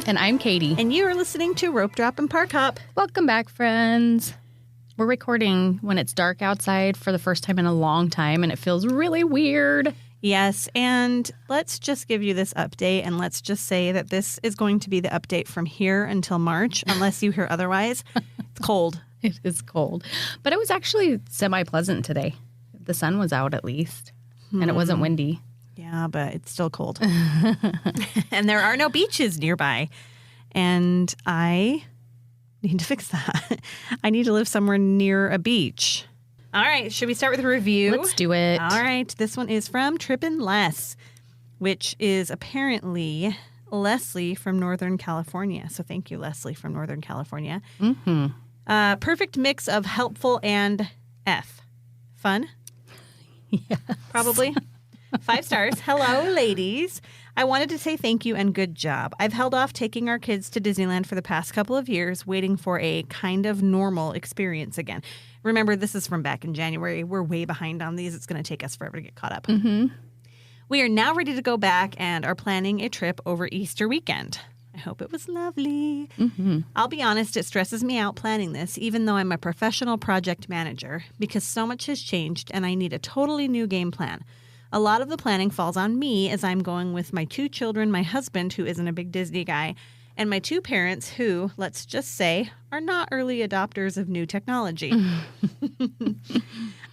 And I'm Katie. And you are listening to Ropedrop Parkhop. Welcome back, friends. We're recording when it's dark outside for the first time in a long time, and it feels really weird. Yes, and let's just give you this update, and let's just say that this is going to be the update from here until March, unless you hear otherwise. It's cold. It is cold. But it was actually semi-pleasant today. The sun was out at least, and it wasn't windy. Yeah, but it's still cold. And there are no beaches nearby. And I need to fix that. I need to live somewhere near a beach. All right, should we start with a review? Let's do it. All right, this one is from Trippin' Les, which is apparently Leslie from Northern California. So thank you, Leslie from Northern California. Mm-hmm. Perfect mix of helpful and F. Fun? Yes. Probably. 5 stars. Hello, ladies. I wanted to say thank you and good job. I've held off taking our kids to Disneyland for the past couple of years, waiting for a kind of normal experience again. Remember, this is from back in January. We're way behind on these. It's going to take us forever to get caught up. Mm-hmm. We are now ready to go back and are planning a trip over Easter weekend. I hope it was lovely. Mm-hmm. I'll be honest, it stresses me out planning this, even though I'm a professional project manager, because so much has changed and I need a totally new game plan. A lot of the planning falls on me as I'm going with my 2 children, my husband, who isn't a big Disney guy, and my 2 parents who, let's just say, are not early adopters of new technology.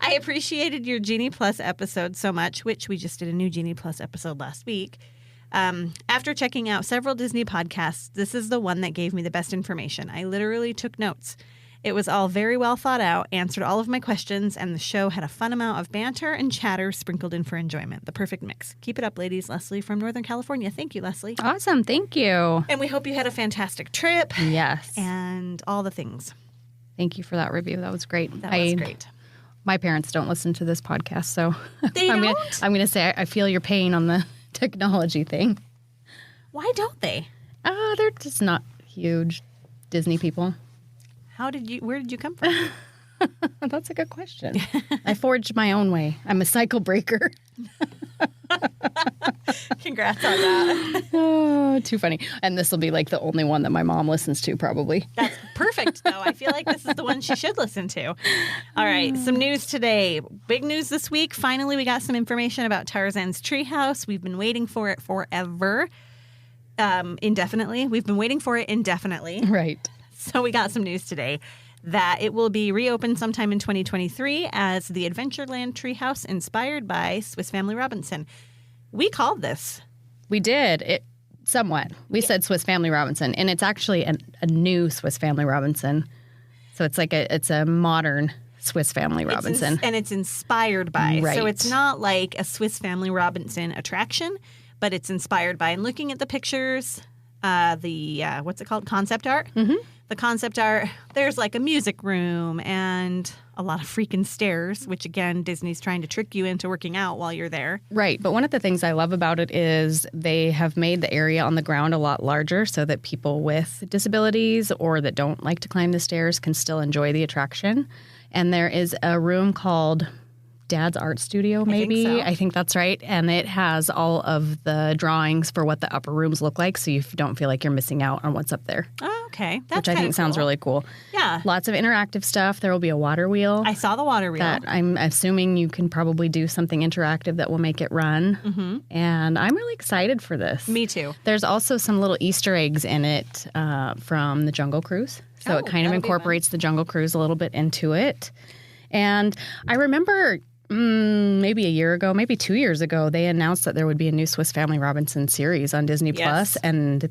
I appreciated your Genie Plus episode so much, which we just did a new Genie Plus episode last week. After checking out several Disney podcasts, this is the one that gave me the best information. I literally took notes. It was all very well thought out, answered all of my questions, and the show had a fun amount of banter and chatter sprinkled in for enjoyment. The perfect mix. Keep it up, ladies. Leslie from Northern California. Thank you, Leslie. Awesome. Thank you. And we hope you had a fantastic trip. Yes. And all the things. Thank you for that review. That was great. That was great. My parents don't listen to this podcast, so They I'm don't? going to say I feel your pain on the technology thing. Why don't they? They're just not huge Disney people. Where did you come from? That's a good question. I forged my own way. I'm a cycle breaker. Congrats on that. Oh, too funny. And this will be like the only one that my mom listens to, probably. That's perfect, though. I feel like this is the one she should listen to. All right, some news today. Big news this week. Finally, we got some information about Tarzan's treehouse. We've been waiting for it forever. Indefinitely. We've been waiting for it indefinitely. Right. So we got some news today that it will be reopened sometime in 2023 as the Adventureland treehouse inspired by Swiss Family Robinson. We called this. We did. It somewhat. We said Swiss Family Robinson, and it's actually a new Swiss Family Robinson. So it's like it's a modern Swiss Family Robinson. And it's inspired by. Right. So it's not like a Swiss Family Robinson attraction, but it's inspired by. And looking at the pictures, what's it called? Concept art? Mm-hmm. The concept art, there's like a music room and a lot of freaking stairs, which again, Disney's trying to trick you into working out while you're there. Right. But one of the things I love about it is they have made the area on the ground a lot larger so that people with disabilities or that don't like to climb the stairs can still enjoy the attraction. And there is a room called Dad's Art Studio, maybe. I think that's right. And it has all of the drawings for what the upper rooms look like, so you don't feel like you're missing out on what's up there. Oh, okay. That's which I think sounds really cool. Yeah. Lots of interactive stuff. There will be a water wheel. I saw the water wheel. That I'm assuming you can probably do something interactive that will make it run. Mm-hmm. And I'm really excited for this. Me too. There's also some little Easter eggs in it from the Jungle Cruise. So it kind of incorporates the Jungle Cruise a little bit into it. And I remember maybe a year ago, maybe 2 years ago, they announced that there would be a new Swiss Family Robinson series on Disney Plus, and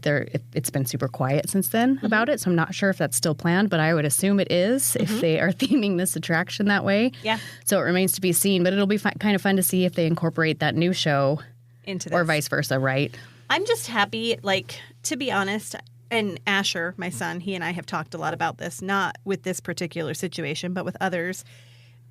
it's been super quiet since then about it. So I'm not sure if that's still planned, but I would assume it is if they are theming this attraction that way. Yeah. So it remains to be seen, but it'll be kind of fun to see if they incorporate that new show into this. Or vice versa, right? I'm just happy, to be honest. And Asher, my son, he and I have talked a lot about this, not with this particular situation, but with others.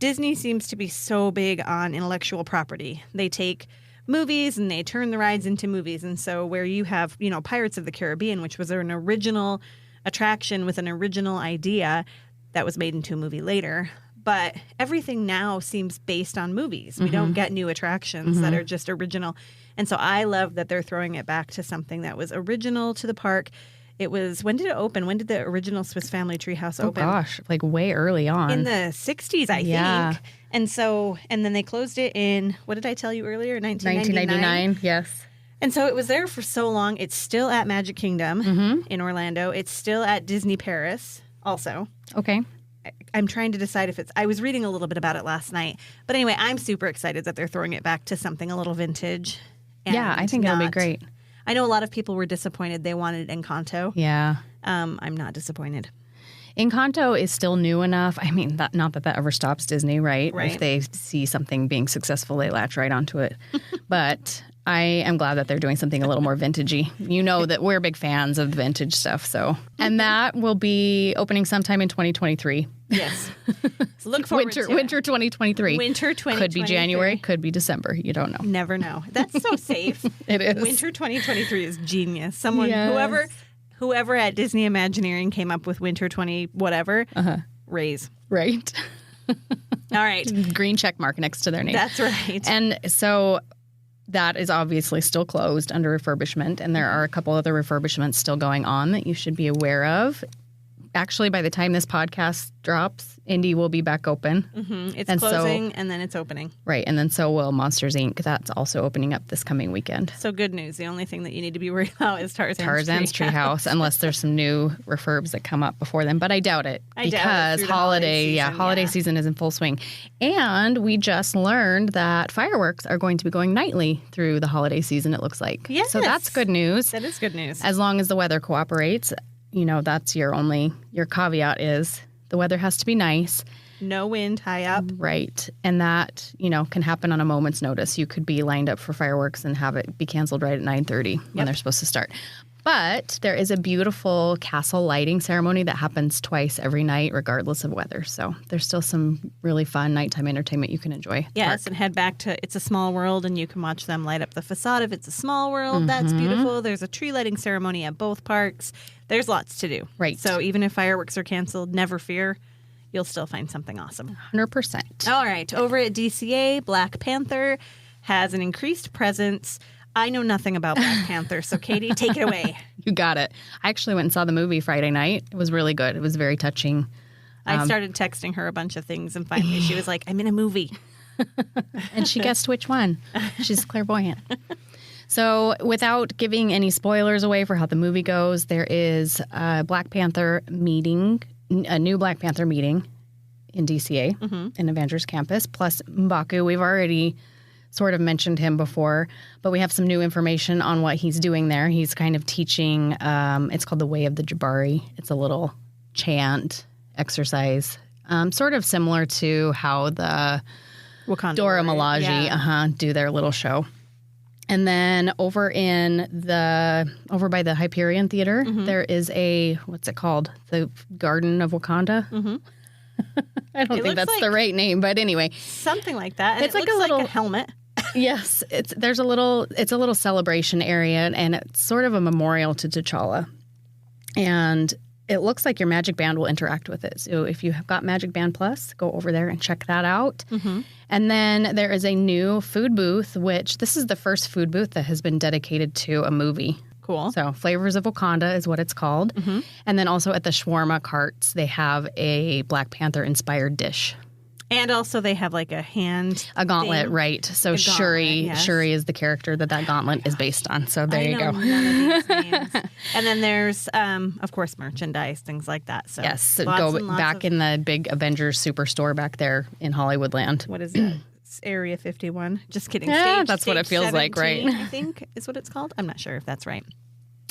Disney seems to be so big on intellectual property. They take movies and they turn the rides into movies. And so where you have, Pirates of the Caribbean, which was an original attraction with an original idea that was made into a movie later. But everything now seems based on movies. We don't get new attractions that are just original. And so I love that they're throwing it back to something that was original to the park. It was, when did it open? When did the original Swiss Family Treehouse open? Oh, gosh. Like way early on. In the 60s, I think. And then they closed it in, what did I tell you earlier? 1999? Yes. And so it was there for so long. It's still at Magic Kingdom in Orlando. It's still at Disney Paris also. Okay. I'm trying to decide if it's... I was reading a little bit about it last night. But anyway, I'm super excited that they're throwing it back to something a little vintage. Yeah, I think it'll be great. I know a lot of people were disappointed. They wanted Encanto. Yeah. I'm not disappointed. Encanto is still new enough. I mean, not that ever stops Disney, right? If they see something being successful, they latch right onto it. But I am glad that they're doing something a little more vintagey. You know that we're big fans of vintage stuff. So, and that will be opening sometime in 2023. Yes. Look forward to it. Winter 2023. Winter 2023. Could be January, could be December. You don't know. Never know. That's so safe. It is. Winter 2023 is genius. Whoever at Disney Imagineering came up with Winter 20 whatever, raise. Right. All right. Green check mark next to their name. That's right. And so that is obviously still closed under refurbishment, and there are a couple other refurbishments still going on that you should be aware of. Actually, by the time this podcast drops, Indy will be back open. It's closing, and then it's opening. Right, and then so will Monsters, Inc. That's also opening up this coming weekend. So good news. The only thing that you need to be worried about is Tarzan's Treehouse, unless there's some new refurbs that come up before then. But I doubt it. Because holiday season is in full swing. And we just learned that fireworks are going to be going nightly through the holiday season, it looks like. Yes. So that's good news. That is good news. As long as the weather cooperates. You know, that's your caveat is the weather has to be nice. No wind, high up. Right. And that, can happen on a moment's notice. You could be lined up for fireworks and have it be canceled right at 9:30 when they're supposed to start. But there is a beautiful castle lighting ceremony that happens twice every night, regardless of weather. So there's still some really fun nighttime entertainment you can enjoy. Yes, and head back to It's a Small World, and you can watch them light up the facade of It's a Small World. That's beautiful. There's a tree lighting ceremony at both parks. There's lots to do. Right. So even if fireworks are canceled, never fear. You'll still find something awesome. 100%. All right. Over at DCA, Black Panther has an increased presence. I know nothing about Black Panther, so Katie, take it away. You got it. I actually went and saw the movie Friday night. It was really good. It was very touching. I started texting her a bunch of things, and finally she was like, I'm in a movie. And she guessed which one. She's clairvoyant. So without giving any spoilers away for how the movie goes, there is a Black Panther meeting, a new Black Panther meeting in DCA, in Avengers Campus, plus M'Baku. We've already sort of mentioned him before, but we have some new information on what he's doing there. He's kind of teaching, it's called the Way of the Jabari. It's a little chant exercise, sort of similar to how the Wakanda Dora Milaje do their little show. And then over by the Hyperion Theater, there is what's it called? The Garden of Wakanda? I don't think that's the right name, but anyway. Something like that. And it's like a little helmet. Yes, it's a little celebration area, and it's sort of a memorial to T'Challa. And it looks like your Magic Band will interact with it. So if you have got Magic Band Plus, go over there and check that out. And then there is a new food booth, which this is the first food booth that has been dedicated to a movie. Cool. So Flavors of Wakanda is what it's called. And then also at the shawarma carts, they have a Black Panther-inspired dish. And also they have like a gauntlet, thing. Right. So Shuri is the character that gauntlet is based on. So there you go. None of these names. And then there's, of course, merchandise, things like that. So yes, go back in the big Avengers Superstore back there in Hollywoodland. What is that? Area 51. Just kidding. Yeah, that's what it feels like, right? I think is what it's called. I'm not sure if that's right.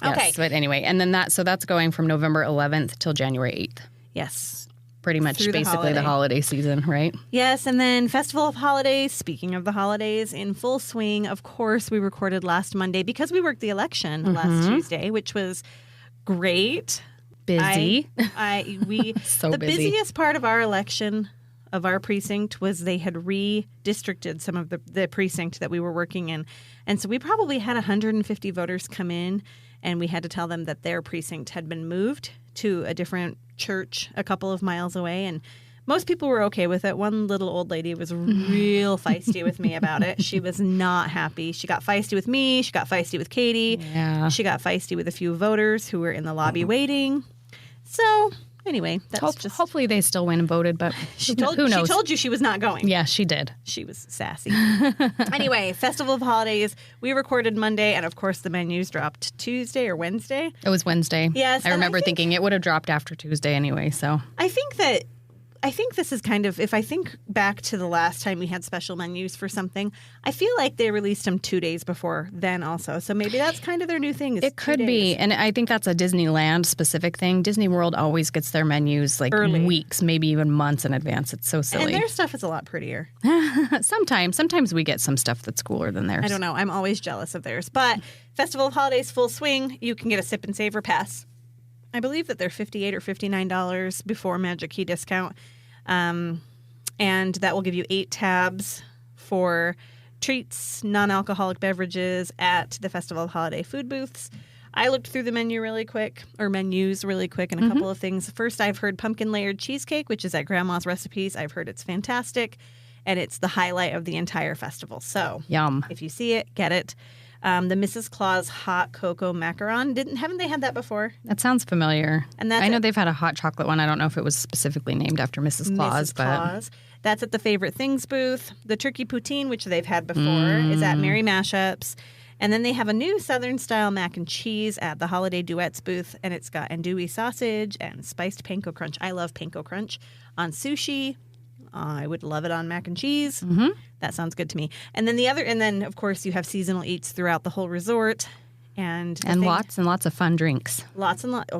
Yes, okay. But anyway, and then that's going from November 11th till January 8th. Yes. Pretty much basically the holiday season, right? Yes, and then Festival of Holidays, speaking of the holidays, in full swing. Of course, we recorded last Monday because we worked the election last Tuesday, which was great. Busy. The busiest part of our election, of our precinct, was they had redistricted some of the precinct that we were working in. And so we probably had 150 voters come in, and we had to tell them that their precinct had been moved to a different church a couple of miles away. And Most people were okay with it. One little old lady was real feisty with me about it. She was not happy. She got feisty with me. She got feisty with Katie. Yeah. She got feisty with a few voters who were in the lobby waiting. So anyway, that's hopefully they still went and voted, but who knows? She told you she was not going. Yeah, she did. She was sassy. Anyway, Festival of Holidays. We recorded Monday, and of course the menus dropped Tuesday or Wednesday. It was Wednesday. Yes. I remember thinking it would have dropped after Tuesday anyway, so. I think this is kind of, if I think back to the last time we had special menus for something, I feel like they released them 2 days before then also. So maybe that's kind of their new thing. It could be. And I think that's a Disneyland specific thing. Disney World always gets their menus like early. Weeks, maybe even months in advance. It's so silly. And their stuff is a lot prettier. Sometimes we get some stuff that's cooler than theirs. I don't know. I'm always jealous of theirs. But Festival of Holidays full swing. You can get a sip and savor pass. I believe that they're $58 or $59 before Magic Key discount. And that will give you 8 tabs for treats, non-alcoholic beverages at the Festival of Holiday food booths. I looked through the menus really quick, and a couple of things. First, I've heard pumpkin layered cheesecake, which is at Grandma's Recipes. I've heard it's fantastic, and it's the highlight of the entire festival. So, yum. If you see it, get it. The Mrs. Claus hot cocoa macaron. Haven't they had that before? That sounds familiar. And I know they've had a hot chocolate one. I don't know if it was specifically named after Mrs. Claus. Claus. That's at the Favorite Things booth. The turkey poutine, which they've had before, is at Merry Mashups. And then they have a new Southern-style mac and cheese at the Holiday Duets booth, and it's got andouille sausage and spiced panko crunch. I love panko crunch on sushi. I would love it on mac and cheese. Mm-hmm. That sounds good to me. And then of course you have seasonal eats throughout the whole resort, and lots and lots of fun drinks.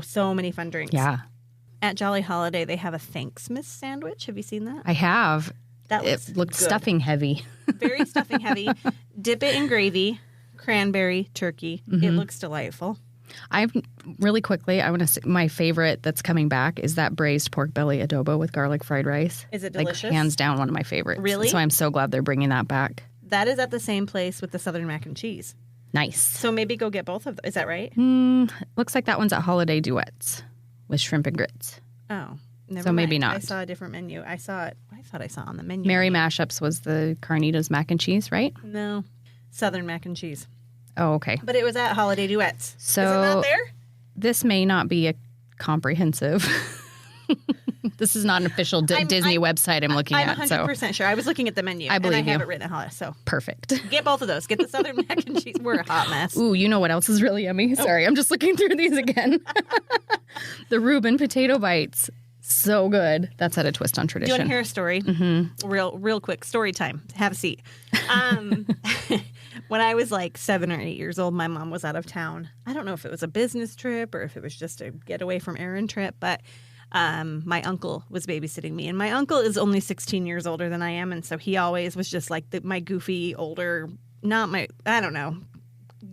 So many fun drinks. Yeah. At Jolly Holiday, they have a Thanksmas sandwich. Have you seen that? I have. It looked stuffing heavy. Very stuffing heavy. Dip it in gravy, cranberry, turkey. Mm-hmm. It looks delightful. Really quickly, I want to say my favorite that's coming back is that braised pork belly adobo with garlic fried rice. Is it delicious? Like, hands down, one of my favorites. Really? So I'm so glad they're bringing that back. That is at the same place with the Southern mac and cheese. Nice. So maybe go get both of them. Is that right? Looks like that one's at Holiday Duets with shrimp and grits. Oh, never so mind. Maybe not. I saw a different menu. I thought I saw on the menu. Merry Mashups was the Carnitas mac and cheese, right? No, Southern mac and cheese. Oh, okay. But it was at Holiday Duets. So is it not there? This may not be a comprehensive. This is not an official Disney website I'm looking at. I'm 100% sure. I was looking at the menu. I believe and I you. have it written at Holiday. So perfect. Get both of those. Get the Southern mac and cheese. We're a hot mess. Ooh, you know what else is really yummy? Sorry, I'm just looking through these again. The Reuben potato bites. So good. That's at a twist on tradition. Do you want to hear a story? Mm-hmm. Real quick. Story time. Have a seat. When I was like 7 or 8 years old, my mom was out of town. I don't know if it was a business trip or if it was just a getaway from Erin trip, but my uncle was babysitting me. And my uncle is only 16 years older than I am, and so he always was just like my goofy, older,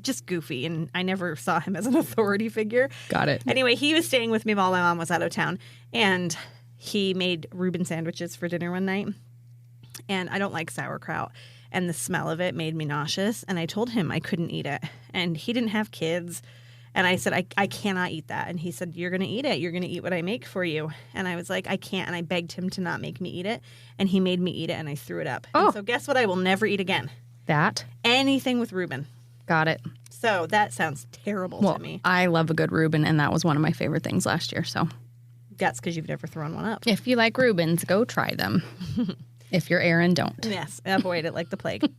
just goofy, and I never saw him as an authority figure. Got it. Anyway, he was staying with me while my mom was out of town, and he made Reuben sandwiches for dinner one night, and I don't like sauerkraut, and the smell of it made me nauseous, and I told him I couldn't eat it, and he didn't have kids, and I said, I cannot eat that, and he said, you're going to eat it, you're going to eat what I make for you, and I was like, I can't, and I begged him to not make me eat it, and he made me eat it, and I threw it up. Oh. And so guess what I will never eat again? That? Anything with Reuben. Got it. So that sounds terrible to me. I love a good Reuben, and that was one of my favorite things last year, so. That's because you've never thrown one up. If you like Reubens, go try them. If you're Aaron, don't. Yes, avoid it like the plague.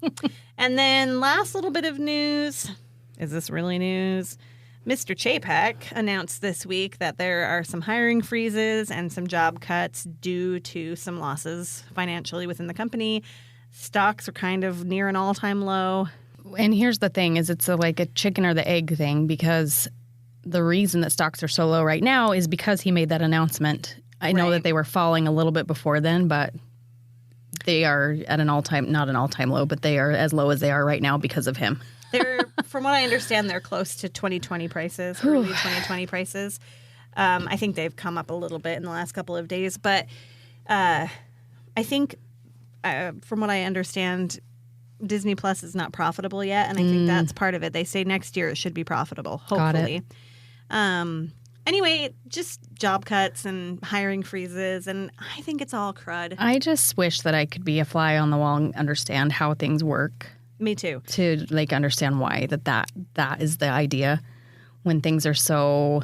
And then last little bit of news. Is this really news? Mr. Chapek announced this week that there are some hiring freezes and some job cuts due to some losses financially within the company. Stocks are kind of near an all-time low. And here's the thing, is it's like a chicken or the egg thing, because the reason that stocks are so low right now is because he made that announcement. I know that they were falling a little bit before then, but they are at an all-time, not an all-time low, but they are as low as they are right now because of him. From what I understand, they're close to 2020 prices, early 2020 prices. I think they've come up a little bit in the last couple of days, but I think from what I understand, Disney Plus is not profitable yet, and I think that's part of it. They say next year it should be profitable, hopefully. anyway, just job cuts and hiring freezes, and I think it's all crud. I just wish that I could be a fly on the wall and understand how things work. Me too. To like understand why that is the idea when things are so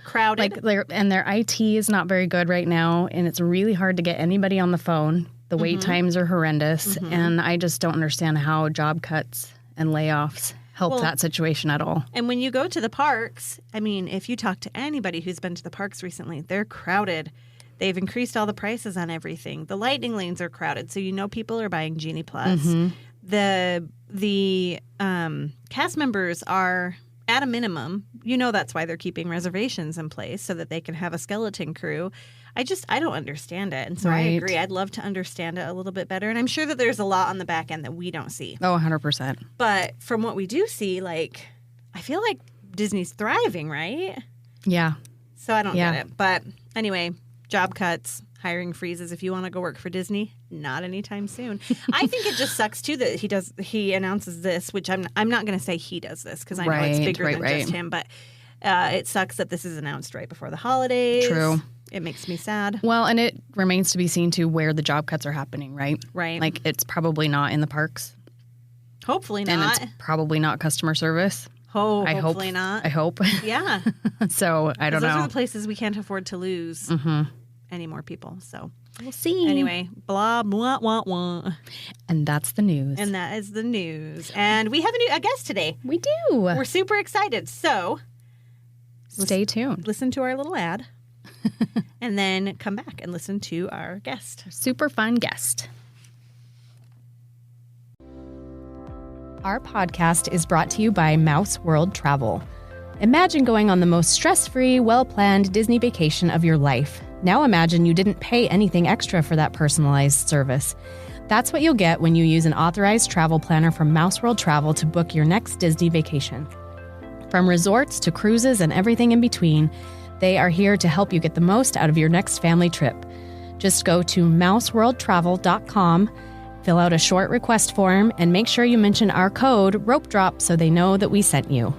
crowded. Like their IT is not very good right now, and it's really hard to get anybody on the phone. The wait times are horrendous, and I just don't understand how job cuts and layoffs help that situation at all. And when you go to the parks, I mean, if you talk to anybody who's been to the parks recently, they're crowded. They've increased all the prices on everything. The lightning lanes are crowded, so you know people are buying Genie Plus. The cast members are at a minimum. You know that's why they're keeping reservations in place so that they can have a skeleton crew. I don't understand it. And so I agree. I'd love to understand it a little bit better. And I'm sure that there's a lot on the back end that we don't see. Oh, 100%. But from what we do see, like, I feel like Disney's thriving, right? Yeah. So I don't get it. But anyway, job cuts, hiring freezes. If you want to go work for Disney, not anytime soon. I think it just sucks too that he announces this, which I'm not going to say he does this because I know it's bigger than just him. But it sucks that this is announced right before the holidays. True. It makes me sad. Well, and it remains to be seen, too, where the job cuts are happening, right? Right. Like, it's probably not in the parks. Hopefully not. And it's probably not customer service. Hopefully not. I hope. Yeah. So, I don't know. Those are the places we can't afford to lose any more people. So, we'll see. Anyway, blah, blah, blah, blah. And that's the news. And that is the news. And we have a guest today. We do. We're super excited. So, stay tuned. Listen to our little ad. And then come back and listen to our guest. Super fun guest. Our podcast is brought to you by Mouse World Travel. Imagine going on the most stress-free, well-planned Disney vacation of your life. Now imagine you didn't pay anything extra for that personalized service. That's what you'll get when you use an authorized travel planner from Mouse World Travel to book your next Disney vacation. From resorts to cruises and everything in between, they are here to help you get the most out of your next family trip. Just go to mouseworldtravel.com, fill out a short request form, and make sure you mention our code Ropedrop so they know that we sent you.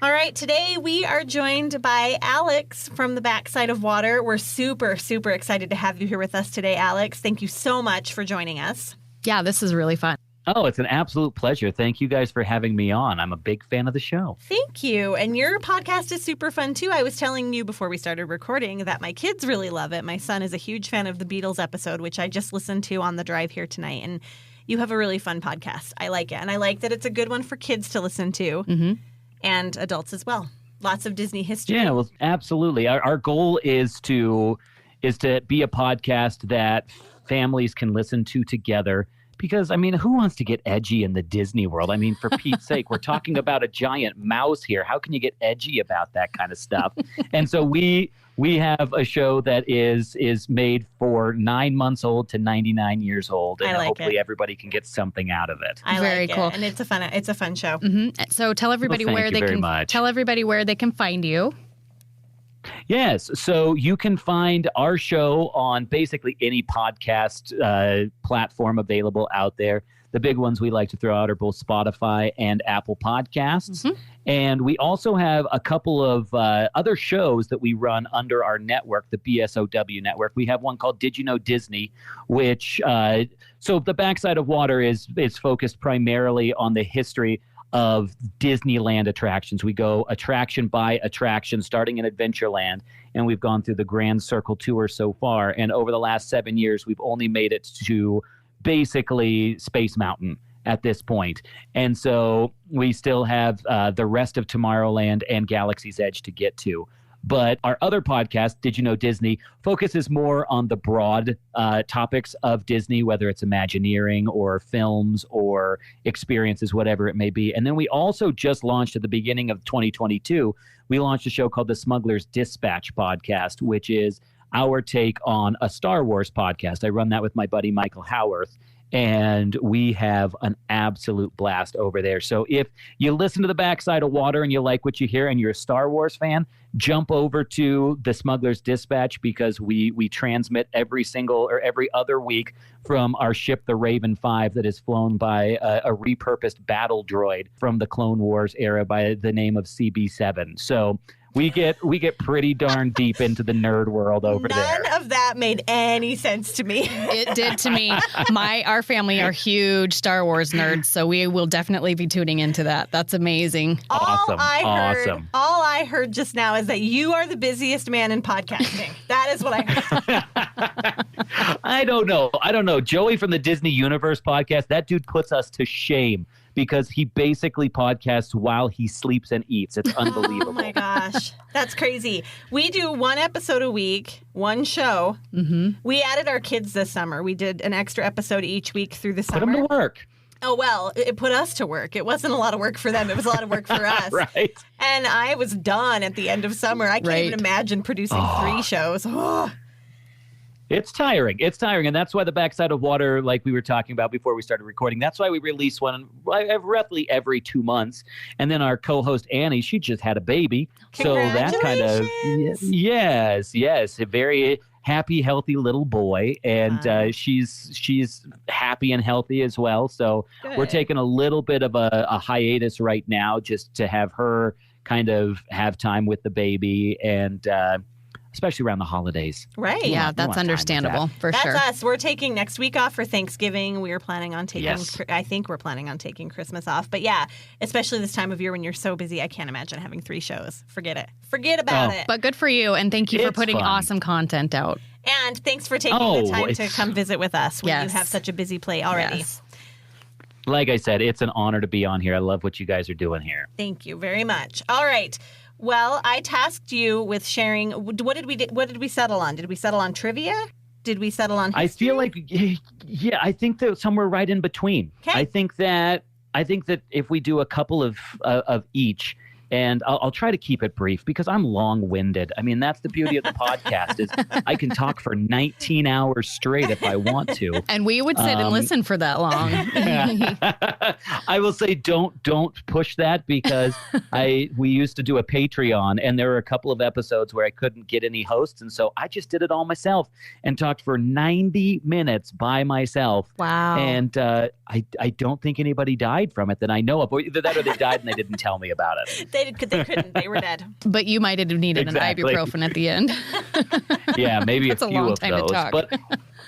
All right, today we are joined by Alex from the Backside of Water. We're super, super excited to have you here with us today, Alex. Thank you so much for joining us. Yeah, this is really fun. Oh, it's an absolute pleasure. Thank you guys for having me on. I'm a big fan of the show. Thank you. And your podcast is super fun, too. I was telling you before we started recording that my kids really love it. My son is a huge fan of the Beatles episode, which I just listened to on the drive here tonight. And you have a really fun podcast. I like it. And I like that it's a good one for kids to listen to and adults as well. Lots of Disney history. Yeah, well, absolutely. Our goal is to be a podcast that families can listen to together. Because, I mean, who wants to get edgy in the Disney world? I mean, for Pete's sake, we're talking about a giant mouse here. How can you get edgy about that kind of stuff? And so we have a show that is made for 9 months old to 99 years old. And hopefully everybody can get something out of it. Very cool. And it's a fun show. So tell everybody where they can find you. Yes. So you can find our show on basically any podcast platform available out there. The big ones we like to throw out are both Spotify and Apple Podcasts. And we also have a couple of other shows that we run under our network, the BSOW network. We have one called Did You Know Disney, which so the Backside of Water is focused primarily on the history of Disneyland attractions. We go attraction by attraction, starting in Adventureland, and we've gone through the Grand Circle Tour so far. And over the last 7 years, we've only made it to basically Space Mountain at this point. And so we still have the rest of Tomorrowland and Galaxy's Edge to get to. But our other podcast, Did You Know Disney, focuses more on the broad topics of Disney, whether it's Imagineering or films or experiences, whatever it may be. And then we also just launched at the beginning of 2022, we launched a show called the Smuggler's Dispatch podcast, which is our take on a Star Wars podcast. I run that with my buddy Michael Howarth, and we have an absolute blast over there. So if you listen to the Backside of Water and you like what you hear and you're a Star Wars fan, jump over to the Smuggler's Dispatch, because we transmit every other week from our ship, the Raven 5, that is flown by a repurposed battle droid from the Clone Wars era by the name of CB7. So we get pretty darn deep into the nerd world over there. None of that made any sense to me. It did to me. Our family are huge Star Wars nerds, so we will definitely be tuning into that. That's amazing. Awesome. All I heard just now is that you are the busiest man in podcasting. That is what I heard. I don't know. Joey from the Disney Universe podcast, that dude puts us to shame, because he basically podcasts while he sleeps and eats. It's unbelievable. Oh my gosh. That's crazy. We do one episode a week, one show. Mm-hmm. We added our kids this summer. We did an extra episode each week through the summer. Put them to work. Oh, well, it put us to work. It wasn't a lot of work for them. It was a lot of work for us. Right. And I was done at the end of summer. I can't even imagine producing 3 shows. Oh. It's tiring. And that's why the Backside of Water, like we were talking about before we started recording, that's why we release one roughly every 2 months. And then our co-host, Annie, she just had a baby. So that kind of, yes, a very happy, healthy little boy. And she's happy and healthy as well. So we're taking a little bit of a hiatus right now, just to have her kind of have time with the baby, and especially around the holidays. Right. Yeah, that's understandable for sure. That's us. We're taking next week off for Thanksgiving. We were planning on taking, I think we're planning on taking Christmas off. But yeah, especially this time of year when you're so busy, I can't imagine having 3 shows. Forget it. Forget about it. But good for you, and thank you for putting awesome content out. And thanks for taking the time to come visit with us when you have such a busy plate already. Yes. Like I said, it's an honor to be on here. I love what you guys are doing here. Thank you very much. All right. Well, I tasked you with sharing. What did we settle on? Did we settle on trivia? Did we settle on history? I feel like, I think that somewhere right in between. Okay. I think that if we do a couple of each, and I'll try to keep it brief because I'm long-winded. I mean, that's the beauty of the podcast is I can talk for 19 hours straight if I want to. And we would sit and listen for that long. I will say don't push that, because we used to do a Patreon, and there were a couple of episodes where I couldn't get any hosts, and so I just did it all myself and talked for 90 minutes by myself. Wow. And I don't think anybody died from it that I know of. Either that or they died and they didn't tell me about it. They couldn't. They were dead. But you might have needed an ibuprofen at the end. Yeah, maybe a few of those. But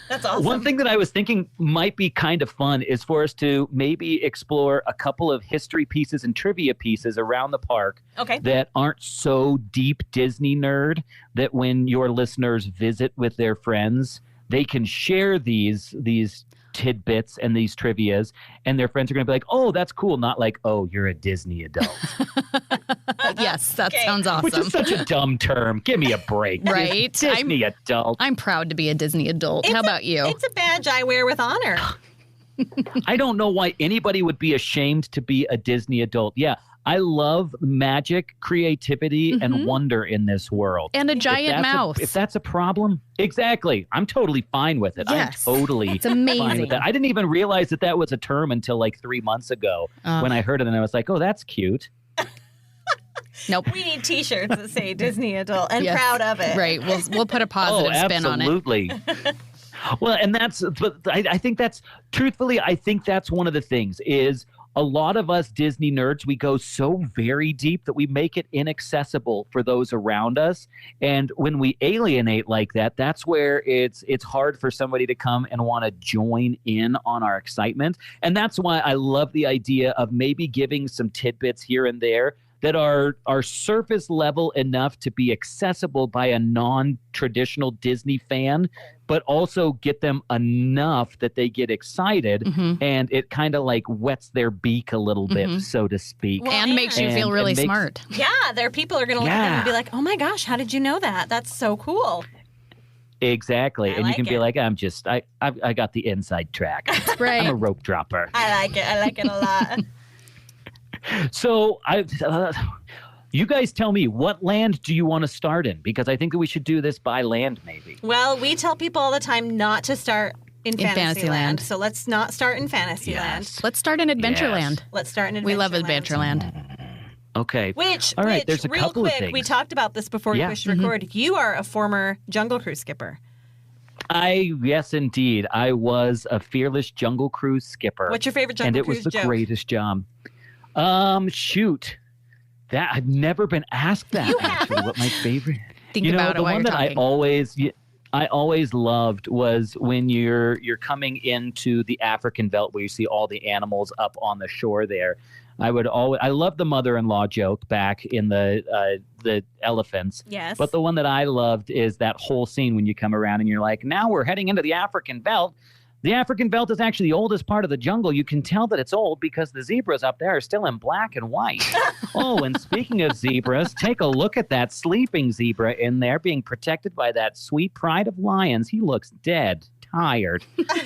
that's awesome. One thing that I was thinking might be kind of fun is for us to maybe explore a couple of history pieces and trivia pieces around the park that aren't so deep Disney nerd, that when your listeners visit with their friends, they can share these tidbits and these trivias, and their friends are going to be like, oh, that's cool. Not like, oh, you're a Disney adult. Yes, that sounds awesome. Which is such a dumb term. Give me a break. Right. Disney adult. I'm proud to be a Disney adult. How about you? It's a badge I wear with honor. I don't know why anybody would be ashamed to be a Disney adult. Yeah, I love magic, creativity, and wonder in this world. And a giant mouse. If that's a problem, exactly. I'm totally fine with it. Yes. I'm totally it's amazing. fine with that. I didn't even realize that was a term until like 3 months ago when I heard it, and I was like, oh, that's cute. Nope. We need T-shirts that say Disney adult and proud of it. Right. We'll put a positive spin on it. Absolutely. Well, and I think that's one of the things is a lot of us Disney nerds, we go so very deep that we make it inaccessible for those around us. And when we alienate like that, that's where it's hard for somebody to come and want to join in on our excitement. And that's why I love the idea of maybe giving some tidbits here and there that are surface level enough to be accessible by a non-traditional Disney fan, but also get them enough that they get excited and it kind of like wets their beak a little bit, so to speak. Well, and makes you feel really smart. Yeah, their people are going to look at them and be like, oh my gosh, how did you know that? That's so cool. Exactly. And you can be like, I got the inside track. Right. I'm a rope dropper. I like it a lot. So You guys tell me, what land do you want to start in? Because I think that we should do this by land, maybe. Well, we tell people all the time not to start in Fantasyland. Fantasyland. So let's not start in Fantasyland. Yes. Let's start in Adventureland. Yes. Let's start in Adventureland. We love Adventureland. Okay. All right, there's a real couple quick, of things. we talked about this before we pushed record. You are a former Jungle Cruise skipper. Yes, indeed. I was a fearless Jungle Cruise skipper. What's your favorite Jungle Cruise joke? And it was the joke? greatest job. Shoot. That I've never been asked that. You actually, what my favorite? Think about it the while one you're that talking. I always loved was when you're coming into the African Veldt where you see all the animals up on the shore there. I love the mother-in-law joke back in the elephants. Yes. But the one that I loved is that whole scene when you come around and you're like, now we're heading into the African Veldt. The African Veldt is actually the oldest part of the jungle. You can tell that it's old because the zebras up there are still in black and white. Oh, and speaking of zebras, take a look at that sleeping zebra in there being protected by that sweet pride of lions. He looks dead, tired.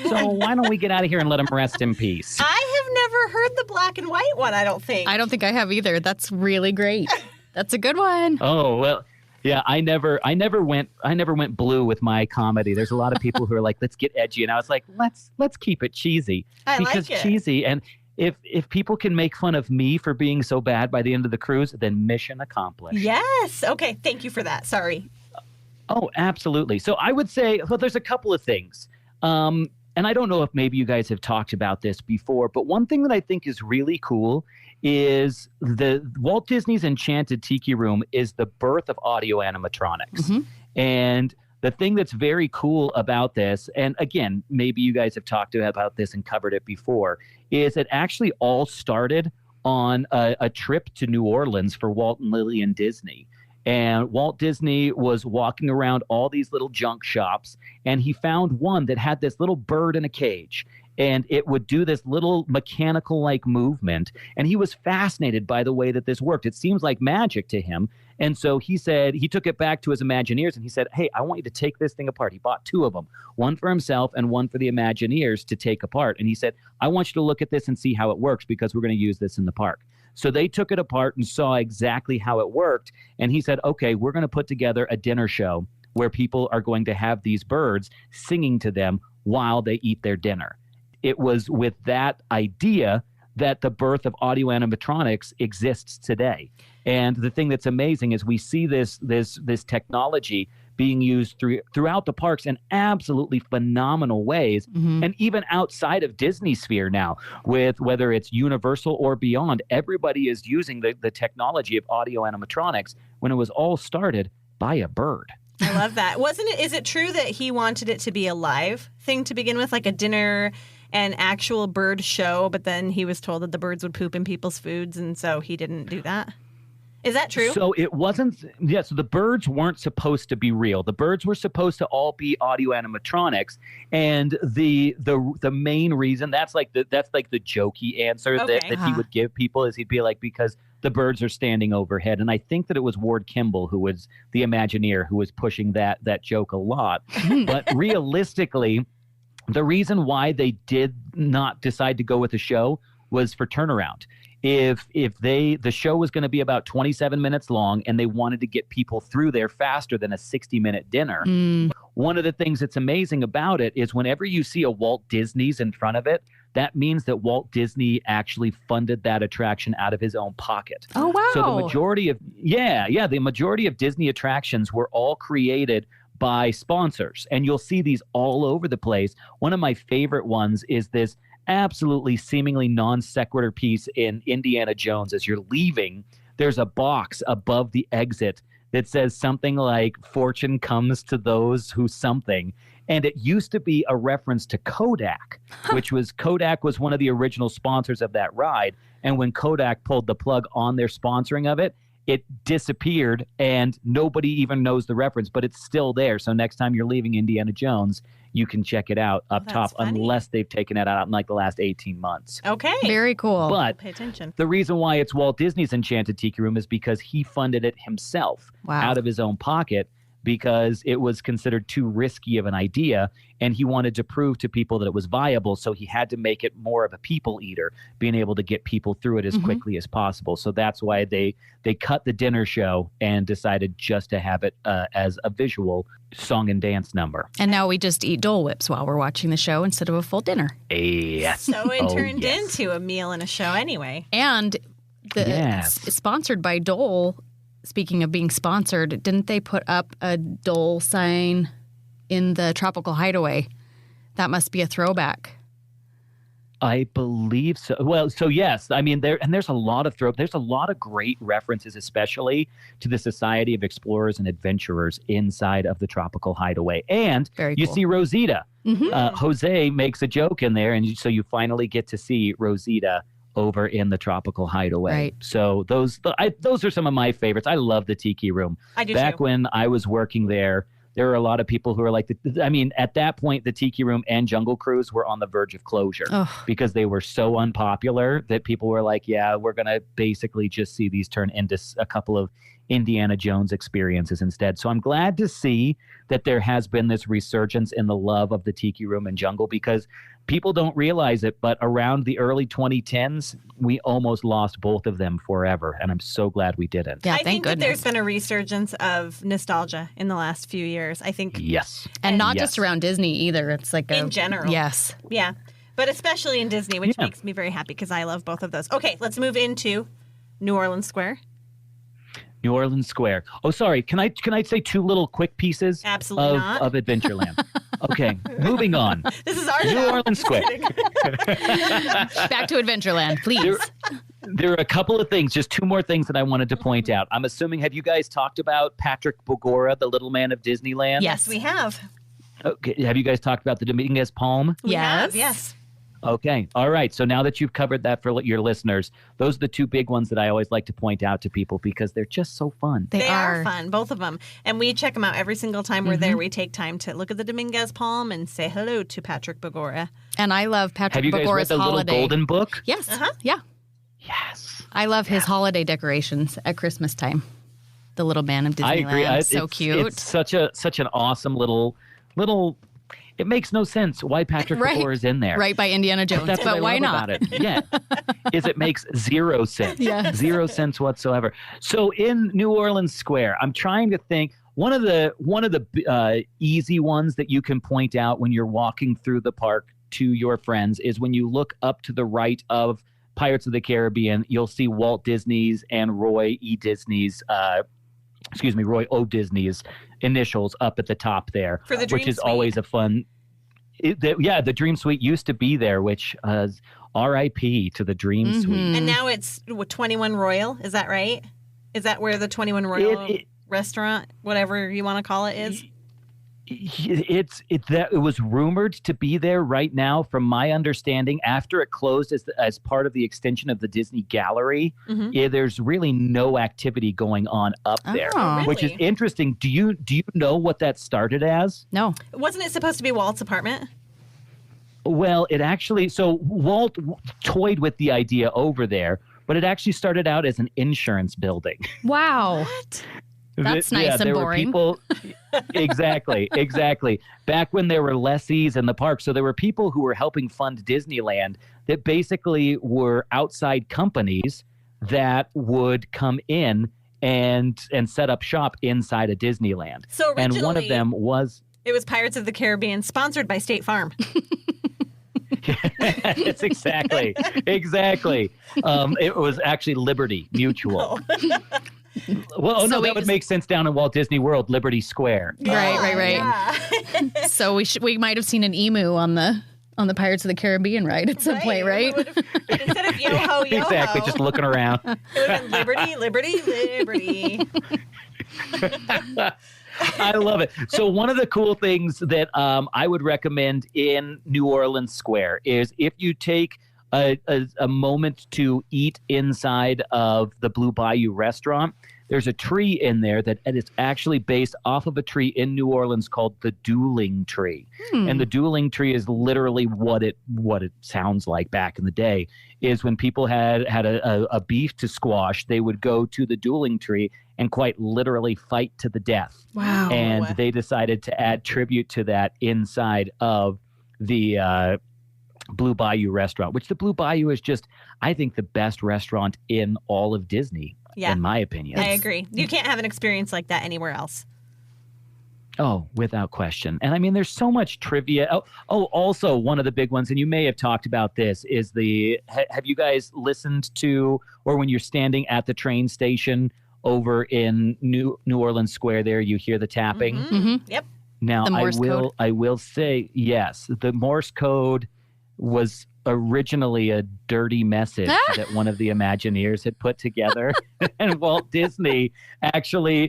So why don't we get out of here and let him rest in peace? I have never heard the black and white one, I don't think. I don't think I have either. That's really great. That's a good one. Oh, well. Yeah, I never went blue with my comedy. There's a lot of people who are like, let's get edgy, and I was like, let's keep it cheesy. Because like it. cheesy, and if people can make fun of me for being so bad by the end of the cruise, then mission accomplished. Yes. Okay. Thank you for that. Sorry. Oh, absolutely. So I would say, well, there's a couple of things. And I don't know if maybe you guys have talked about this before, but one thing that I think is really cool is the Walt Disney's Enchanted Tiki Room is the birth of audio animatronics. Mm-hmm. And the thing that's very cool about this, and again, maybe you guys have talked about this and covered it before, is it actually all started on a trip to New Orleans for Walt and Lillian Disney. And Walt Disney was walking around all these little junk shops, and he found one that had this little bird in a cage. And it would do this little mechanical-like movement. And he was fascinated by the way that this worked. It seems like magic to him. And so he said, he took it back to his Imagineers and he said, hey, I want you to take this thing apart. He bought two of them, one for himself and one for the Imagineers to take apart. And he said, I want you to look at this and see how it works because we're going to use this in the park. So they took it apart and saw exactly how it worked. And he said, okay, we're going to put together a dinner show where people are going to have these birds singing to them while they eat their dinner. It was with that idea that the birth of audio animatronics exists today. And the thing that's amazing is we see this technology being used throughout the parks in absolutely phenomenal ways. Mm-hmm. And even outside of Disney sphere now, with whether it's Universal or beyond, everybody is using the technology of audio animatronics when it was all started by a bird. I love that. Is it true that he wanted it to be a live thing to begin with, like a dinner and actual bird show, but then he was told that the birds would poop in people's foods, and so he didn't do that? Is that true? So it wasn't. Yeah. So the birds weren't supposed to be real. The birds were supposed to all be audio animatronics, and the main reason that's like the jokey answer that he would give people is he'd be like, because the birds are standing overhead. And I think that it was Ward Kimball, who was the Imagineer, who was pushing that joke a lot. But realistically, the reason why they did not decide to go with the show was for turnaround. If the show was going to be about 27 minutes long and they wanted to get people through there faster than a 60-minute dinner, one of the things that's amazing about it is whenever you see a Walt Disney's in front of it, that means that Walt Disney actually funded that attraction out of his own pocket. Oh, wow. So the majority of Disney attractions were all created by sponsors, and you'll see these all over the place. One of my favorite ones is this absolutely seemingly non sequitur piece in Indiana Jones. As you're leaving, there's a box above the exit that says something like "Fortune comes to those who something," and it used to be a reference to Kodak, Kodak was one of the original sponsors of that ride. And when Kodak pulled the plug on their sponsoring of it, it disappeared, and nobody even knows the reference, but it's still there. So next time you're leaving Indiana Jones, you can check it out up top, funny. Unless they've taken it out in like the last 18 months. Okay. Very cool. But pay attention. The reason why it's Walt Disney's Enchanted Tiki Room is because he funded it himself out of his own pocket. because it was considered too risky of an idea, and he wanted to prove to people that it was viable, so he had to make it more of a people eater, being able to get people through it as quickly as possible. So that's why they cut the dinner show and decided just to have it as a visual song and dance number. And now we just eat Dole Whips while we're watching the show instead of a full dinner. Yes. So it turned into a meal and a show anyway. And it's sponsored by Dole. Speaking of being sponsored, didn't they put up a Dole sign in the Tropical Hideaway? That must be a throwback. I believe so. Well, so yes, I mean there's a lot of great references, especially to the Society of Explorers and Adventurers inside of the Tropical Hideaway. And you see Rosita. Jose makes a joke in there, and so you finally get to see Rosita over in the Tropical Hideaway. Right. So those are some of my favorites. I love the Tiki Room. I do Back too. when I was working there were a lot of people who were like, at that point, the Tiki Room and Jungle Cruise were on the verge of closure because they were so unpopular that people were like, yeah, we're going to basically just see these turn into a couple of Indiana Jones experiences instead. So I'm glad to see that there has been this resurgence in the love of the Tiki Room and Jungle, because people don't realize it, but around the early 2010s, we almost lost both of them forever, and I'm so glad we didn't. Yeah, I thank think goodness. that there's been a resurgence of nostalgia in the last few years. I think Yes. And not just around Disney either. It's like in general. Yes. Yeah, but especially in Disney, which makes me very happy because I love both of those. Okay, let's move into New Orleans Square. New Orleans Square. Oh, sorry. Can I say two little quick pieces Absolutely not. of Adventureland? Okay, moving on. This is our New show. Orleans Square. Back to Adventureland, please. There are a couple of things, just two more things that I wanted to point out. I'm assuming, have you guys talked about Patrick Bogora, the little man of Disneyland? Yes. We have. Okay. Have you guys talked about the Dominguez Palm? We Yes. have, yes. Okay. All right. So now that you've covered that for your listeners, those are the two big ones that I always like to point out to people because they're just so fun. They are fun, both of them. And we check them out every single time we're there. We take time to look at the Dominguez Palm and say hello to Patrick Bogora. And I love Patrick Have you guys read Bogora's the holiday. Little Golden Book? Yes. Yeah. Yes. I love his holiday decorations at Christmas time. The little man of Disneyland. I agree. So cute. It's such an awesome little. It makes no sense why Patrick Bogora is in there. Right by Indiana Jones. That's but what I why love not? About it. Yeah, it makes zero sense. Yes. 0 cents whatsoever. So in New Orleans Square, I'm trying to think. One of the easy ones that you can point out when you're walking through the park to your friends is when you look up to the right of Pirates of the Caribbean, you'll see Walt Disney's and Roy O. Disney's initials up at the top there, For the Dream which is Suite. always a fun. The Dream Suite used to be there, which is R.I.P. to the Dream Suite. And now it's 21 Royal. Is that right? Is that where the 21 Royal restaurant, whatever you want to call it, is? It was rumored to be there right now, from my understanding. After it closed as part of the extension of the Disney Gallery, there's really no activity going on up there, Oh. which is Really? interesting. Do you know what that started as? No. Wasn't it supposed to be Walt's apartment? Well, Walt toyed with the idea over there, but it actually started out as an insurance building. Wow. What? That's nice and there boring. Were people, exactly. Back when there were lessees in the park, so there were people who were helping fund Disneyland that basically were outside companies that would come in and set up shop inside of Disneyland. So and one of originally- them was It was Pirates of the Caribbean, sponsored by State Farm. it's exactly. It was actually Liberty Mutual. Well, So that would make sense down in Walt Disney World, Liberty Square. Right. Yeah. So we might have seen an emu on the Pirates of the Caribbean ride at some point, right? Instead of yo-ho, yo-ho. Exactly, just looking around. It would have been Liberty. I love it. So one of the cool things that I would recommend in New Orleans Square is if you take a moment to eat inside of the Blue Bayou restaurant, there's a tree in there that and it's actually based off of a tree in New Orleans called the dueling tree. And the dueling tree is literally what it sounds like back in the day, is when people had a beef to squash, they would go to the dueling tree and quite literally fight to the death. Wow. And they decided to add tribute to that inside of the Blue Bayou restaurant, which the Blue Bayou is just, I think, the best restaurant in all of Disney, in my opinion. I agree. You can't have an experience like that anywhere else. Oh, without question. And I mean, there's so much trivia. Oh, also one of the big ones, and you may have talked about this, is have you guys listened to, or when you're standing at the train station over in New Orleans Square there, you hear the tapping? Yep. Now, I will say, yes, the Morse code was originally a dirty message that one of the Imagineers had put together. And Walt Disney actually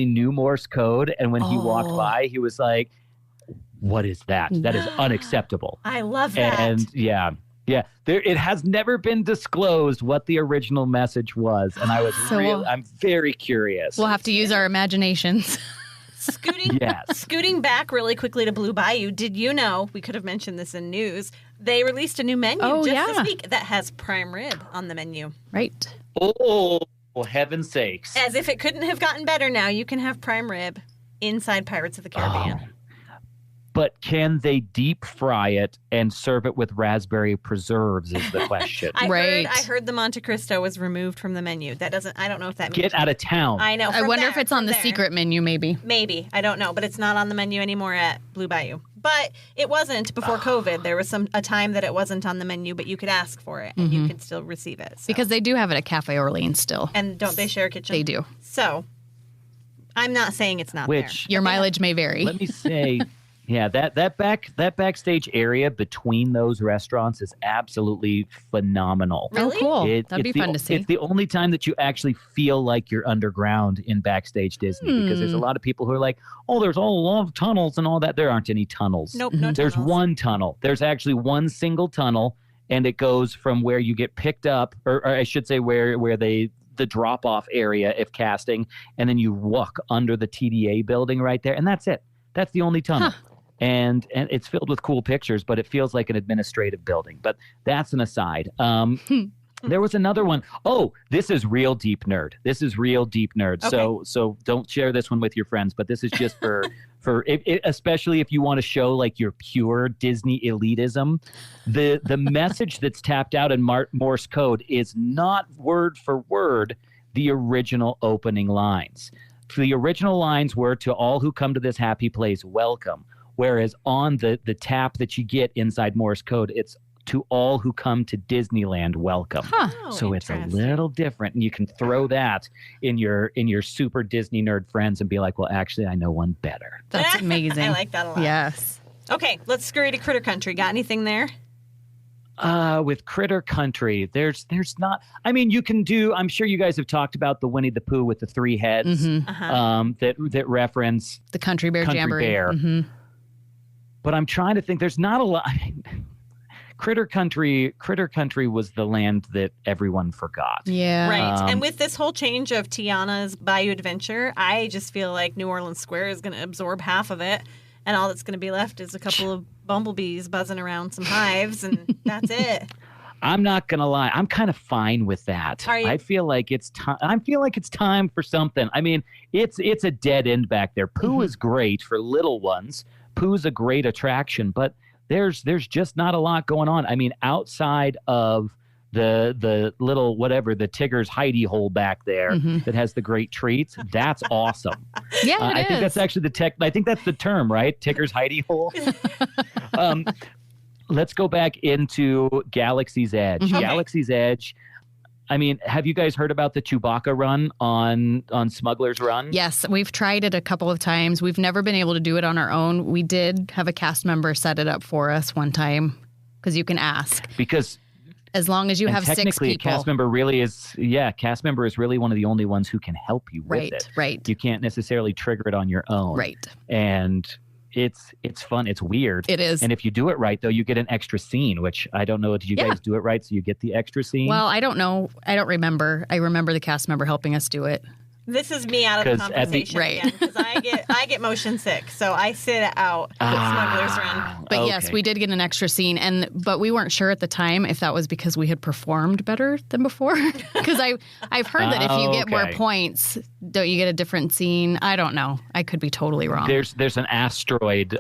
knew Morse code. And when he walked by, he was like, what is that? That is unacceptable. I love that. And it has never been disclosed what the original message was. And I'm very curious. We'll have to use our imaginations. Scooting back really quickly to Blue Bayou, did you know, we could have mentioned this in news, they released a new menu this week that has prime rib on the menu. Right. Oh, heaven's sakes. As if it couldn't have gotten better now, you can have prime rib inside Pirates of the Caribbean. But can they deep fry it and serve it with raspberry preserves is the question. I heard the Monte Cristo was removed from the menu. I don't know if that means. Get out of town. I know. I wonder if it's on the secret menu, maybe. Maybe. I don't know. But it's not on the menu anymore at Blue Bayou. But it wasn't before COVID. There was a time that it wasn't on the menu, but you could ask for it and you could still receive it. So. Because they do have it at Cafe Orleans still. And don't they share a kitchen? They do. So I'm not saying it's not there. Your mileage may vary. Let me say... Yeah, that backstage area between those restaurants is absolutely phenomenal. Really? Oh, cool. That'd be fun to see. It's the only time that you actually feel like you're underground in backstage Disney because there's a lot of people who are like, oh, there's all a lot of tunnels and all that. There aren't any tunnels. Nope, no There's tunnels. one tunnel. There's actually one single tunnel, and it goes from where you get picked up, or I should say where the drop-off area if casting, and then you walk under the TDA building right there, and that's it. That's the only tunnel. Huh. And it's filled with cool pictures, but it feels like an administrative building. But that's an aside. There was another one. Oh, this is real deep nerd. Okay. So don't share this one with your friends. But this is just for especially if you want to show like your pure Disney elitism. The message that's tapped out in Morse code is not word for word the original opening lines. The original lines were, "To all who come to this happy place, welcome." Whereas on the tap that you get inside Morse code, it's "To all who come to Disneyland, welcome." Huh. So it's a little different, and you can throw that in your super Disney nerd friends and be like, "Well, actually, I know one better." That's amazing. I like that a lot. Yes. Okay, let's scurry to Critter Country. Got anything there? With Critter Country, there's not. I mean, you can do. I'm sure you guys have talked about the Winnie the Pooh with the 3 heads. That reference the Country Bear Jamboree. Bear. But I'm trying to think. There's not a lot. Critter Country was the land that everyone forgot. Yeah. Right. And with this whole change of Tiana's Bayou Adventure, I just feel like New Orleans Square is going to absorb half of it. And all that's going to be left is a couple of bumblebees buzzing around some hives, and that's it. I'm not going to lie. I'm kind of fine with that. Are you? I feel like it's time. I feel like it's time for something. I mean, it's a dead end back there. Pooh is great for little ones. Pooh's a great attraction, but there's just not a lot going on. I mean, outside of the little whatever, the Tigger's hidey hole back there that has the great treats, that's awesome. Yeah, I think that's actually I think that's the term, right? Tigger's hidey hole. Let's go back into Galaxy's Edge. Okay. Galaxy's Edge. I mean, have you guys heard about the Chewbacca run on Smuggler's Run? Yes, we've tried it a couple of times. We've never been able to do it on our own. We did have a cast member set it up for us one time because you can ask. Because as long as you have 6 people. Technically, a cast member is really one of the only ones who can help you with it. Right. You can't necessarily trigger it on your own. Right. And it's fun. It's weird. It is. And if you do it right, though, you get an extra scene, which I don't know. Did you guys do it right? So you get the extra scene? Well, I don't know. I don't remember. I remember the cast member helping us do it. This is me out of the conversation again, because I get motion sick, so I sit out Smuggler's Run. But yes, we did get an extra scene, but we weren't sure at the time if that was because we had performed better than before. Because I've heard that if you get more points, don't you get a different scene? I don't know. I could be totally wrong. There's an asteroid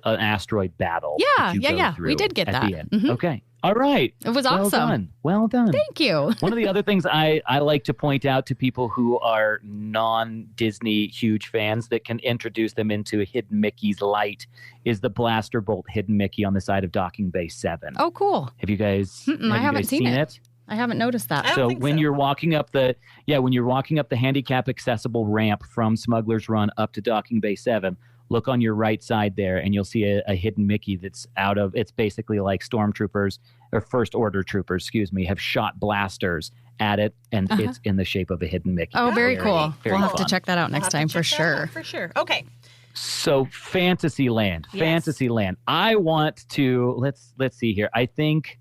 battle. Yeah. We did get that. At the end. Mm-hmm. Okay. All right. It was awesome. Well done. Thank you. One of the other things I like to point out to people who are non-Disney huge fans that can introduce them into Hidden Mickey's light is the blaster bolt Hidden Mickey on the side of Docking Bay 7. Oh, cool. Have you guys I haven't seen it. I haven't noticed that. So when you're walking up the handicap accessible ramp from Smuggler's Run up to Docking Bay 7, look on your right side there, and you'll see a hidden Mickey that's it's basically like stormtroopers or First Order troopers, have shot blasters at it, and it's in the shape of a hidden Mickey. Oh, very cool. We'll have fun. to check that out next time for sure. For sure. Okay. So Fantasyland. Yes. Fantasyland. I want to, let's see here. I think,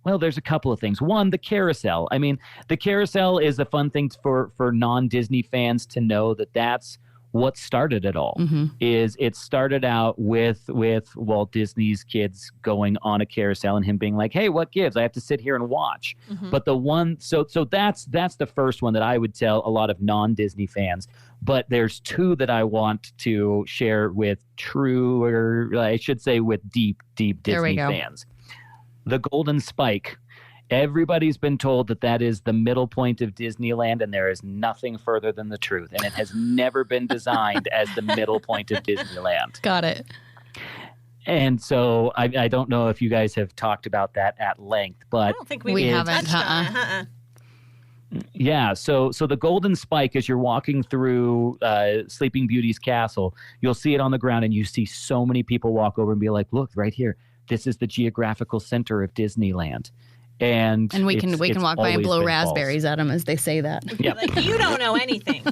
well, there's a couple of things. One, the carousel. I mean, the carousel is a fun thing for non-Disney fans to know that's what started it all. Is it started out with Walt Disney's kids going on a carousel and him being like, hey, what gives? I have to sit here and watch. But the one, so that's the first one that I would tell a lot of non-Disney fans. But there's two that I want to share with with deep Disney fans. The Golden Spike. Everybody's been told that is the middle point of Disneyland, and there is nothing further than the truth. And it has never been designed as the middle point of Disneyland. Got it. And so I don't know if you guys have talked about that at length, but I don't think we haven't. Yeah, so the Golden Spike, as you're walking through Sleeping Beauty's castle, you'll see it on the ground, and you see so many people walk over and be like, look, right here, this is the geographical center of Disneyland. And we can walk by and blow raspberries at them as they say that. Yep. Like, you don't know anything.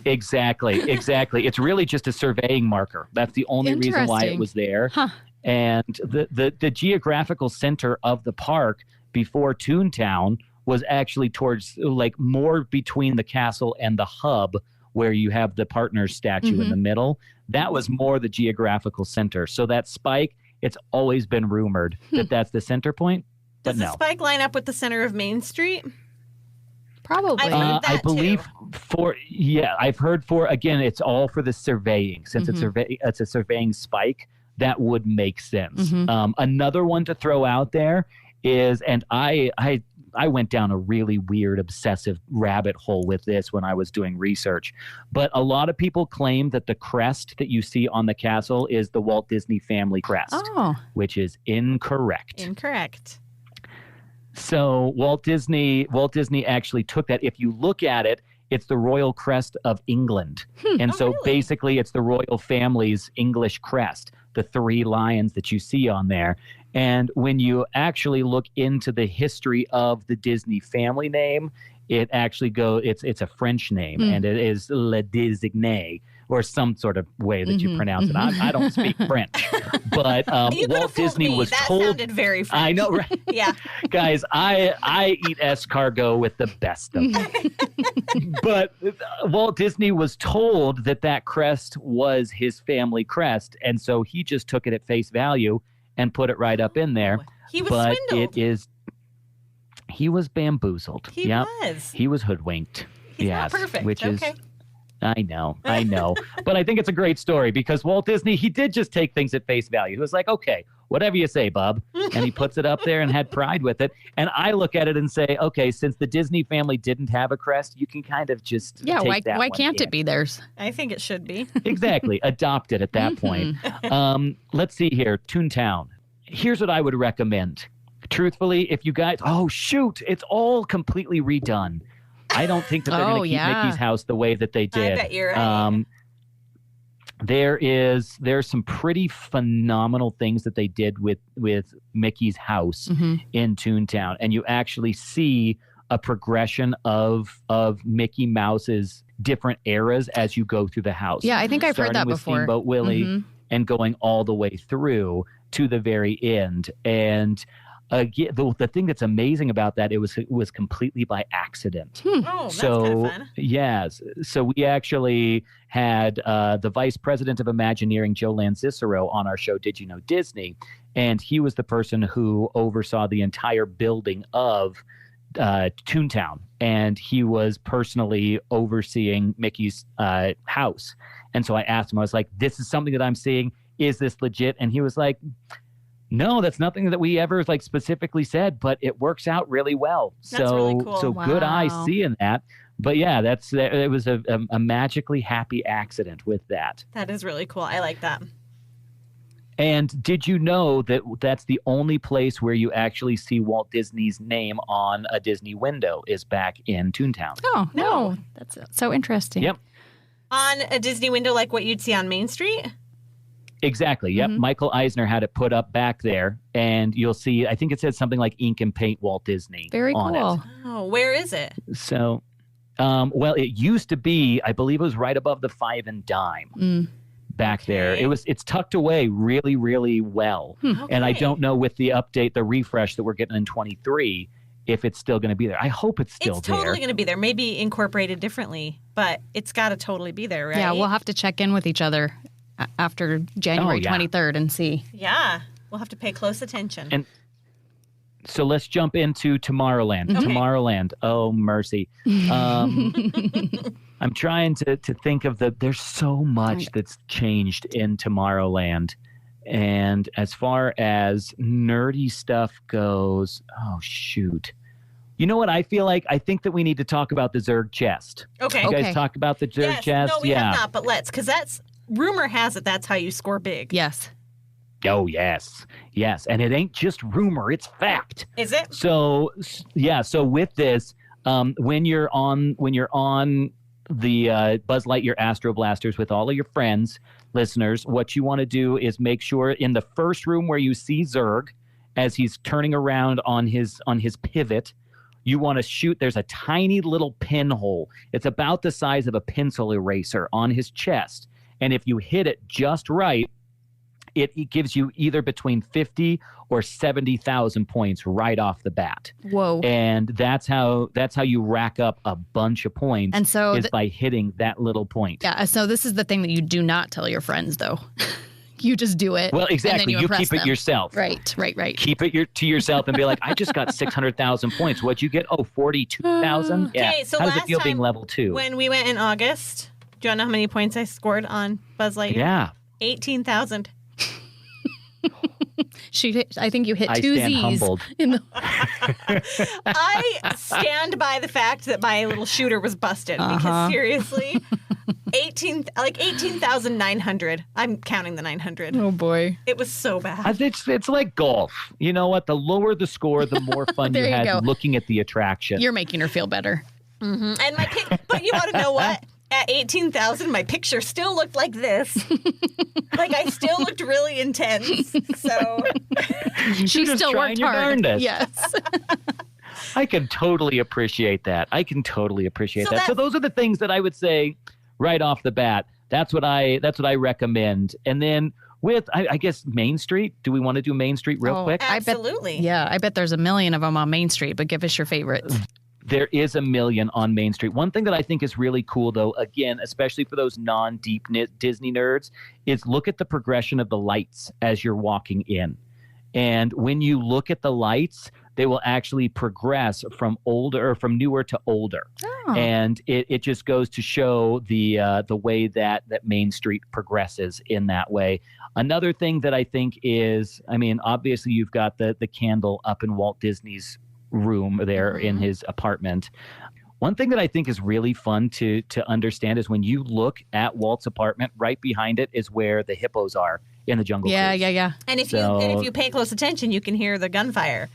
Exactly. It's really just a surveying marker. That's the only reason why it was there. Huh. And the geographical center of the park before Toontown was actually towards more between the castle and the hub, where you have the partners statue in the middle. That was more the geographical center. So that spike, it's always been rumored that that's the center point. Does the spike line up with the center of Main Street? Probably. I believe I've heard again, it's all for the surveying. Since it's a surveying spike, that would make sense. Another one to throw out there is, and I went down a really weird, obsessive rabbit hole with this when I was doing research, but a lot of people claim that the crest that you see on the castle is the Walt Disney family crest, which is incorrect. So Walt Disney actually took that. If you look at it, it's the royal crest of England. And basically it's the royal family's English crest, the 3 lions that you see on there. And when you actually look into the history of the Disney family name, it actually it's a French name, and it is Le Désigné, or some sort of way that you pronounce it. I don't speak French, but Walt Disney was told. That sounded very French. I know, right? Yeah, guys, I eat escargot with the best of them. But Walt Disney was told that crest was his family crest, and so he just took it at face value and put it right up in there. He was swindled. He was bamboozled. He was. He was hoodwinked. He's not perfect. Which is. I know. But I think it's a great story because Walt Disney, he did just take things at face value. He was like, okay, whatever you say, bub. And he puts it up there and had pride with it. And I look at it and say, okay, since the Disney family didn't have a crest, you can kind of just take that why can't it be theirs? I think it should be. Exactly. Adopt it at that point. Let's see here. Toontown. Here's what I would recommend. Truthfully, if you guys, it's all completely redone. I don't think that they're going to keep Mickey's house the way that they did. I bet you're right. There's some pretty phenomenal things that they did with Mickey's house in Toontown, and you actually see a progression of Mickey Mouse's different eras as you go through the house. Yeah, I think I've heard that with before. Steamboat Willie. and going all the way through to the very end. And the thing that's amazing about that, it was completely by accident. Oh, that's kind of fun. Yes. So we actually had the vice president of Imagineering, Joe Lancicero, on our show, Did You Know Disney? And he was the person who oversaw the entire building of Toontown. And he was personally overseeing Mickey's house. And so I asked him, I was like, this is something that I'm seeing. Is this legit? And he was like, no, that's nothing that we ever like specifically said, but it works out really well. That's really cool. So good eye seeing that. But yeah, it was a magically happy accident with that. That is really cool. I like that. And did you know that that's the only place where you actually see Walt Disney's name on a Disney window is back in Toontown? Oh, no. That's so interesting. Yep. On a Disney window like what you'd see on Main Street? Exactly. Yep. Mm-hmm. Michael Eisner had it put up back there, and you'll see, I think it says something like ink and paint Walt Disney. Very on cool. It. Oh, where is it? So, well, it used to be, I believe it was right above the 5 and Dime back there. It's tucked away really, really well. Okay. And I don't know with the update, the refresh that we're getting in 23, if it's still going to be there. I hope it's still there. It's totally going to be there. Maybe incorporated differently, but it's got to totally be there, right? Yeah, we'll have to check in with each other after January 23rd and see. Yeah, we'll have to pay close attention. And so let's jump into Tomorrowland. Okay. Tomorrowland. Oh, mercy. I'm trying to think of there's so much that's changed in Tomorrowland. And as far as nerdy stuff goes, oh, shoot. You know what I feel like? I think that we need to talk about the Zurg chest. Okay. You guys talk about the Zurg chest? No, we have not, but let's, because rumor has it that's how you score big. Yes. Oh, yes. Yes. And it ain't just rumor, it's fact. Is it? So, yeah. So with this, when you're on the Buzz Lightyear Astro Blasters with all of your friends, listeners, what you want to do is make sure in the first room where you see Zurg as he's turning around on his pivot, you want to shoot. There's a tiny little pinhole. It's about the size of a pencil eraser on his chest. And if you hit it just right, it gives you either between 50 or 70,000 points right off the bat. Whoa. And that's how you rack up a bunch of points, and so is by hitting that little point. Yeah, so this is the thing that you do not tell your friends, though. You just do it. Well, exactly. And then you keep it yourself. Right. Keep it to yourself and be like, I just got 600,000 points. What'd you get? Oh, 42,000? Yeah. Okay, so how does it feel last being time level 2? When we went in August, do you want to know how many points I scored on Buzz Lightyear? Yeah. 18,000. I think you hit I two stand Z's. humbled. I stand by the fact that my little shooter was busted because seriously, 18,900. I'm counting the 900. Oh boy, it was so bad. It's like golf. You know what? The lower the score, the more fun you had looking at the attraction. You're making her feel better. Mm-hmm. And but you want to know what? At 18,000, my picture still looked like this. Like I still looked really intense. So she still worked hard. Yes. I can totally appreciate that. So those are the things that I would say right off the bat. That's what I recommend. And then with, I guess, Main Street. Do we want to do Main Street real quick? Absolutely. I bet there's a million of them on Main Street, but give us your favorites. There is a million on Main Street. One thing that I think is really cool, though, again, especially for those non-deep Disney nerds, is look at the progression of the lights as you're walking in. And when you look at the lights, they will actually progress from newer to older. Oh. And it just goes to show the way that Main Street progresses in that way. Another thing that I think is, obviously you've got the candle up in Walt Disney's room there in his apartment. One thing that I think is really fun to understand is when you look at Walt's apartment, right behind it is where the hippos are in the Jungle Cruise. Yeah. And if you pay close attention, you can hear the gunfire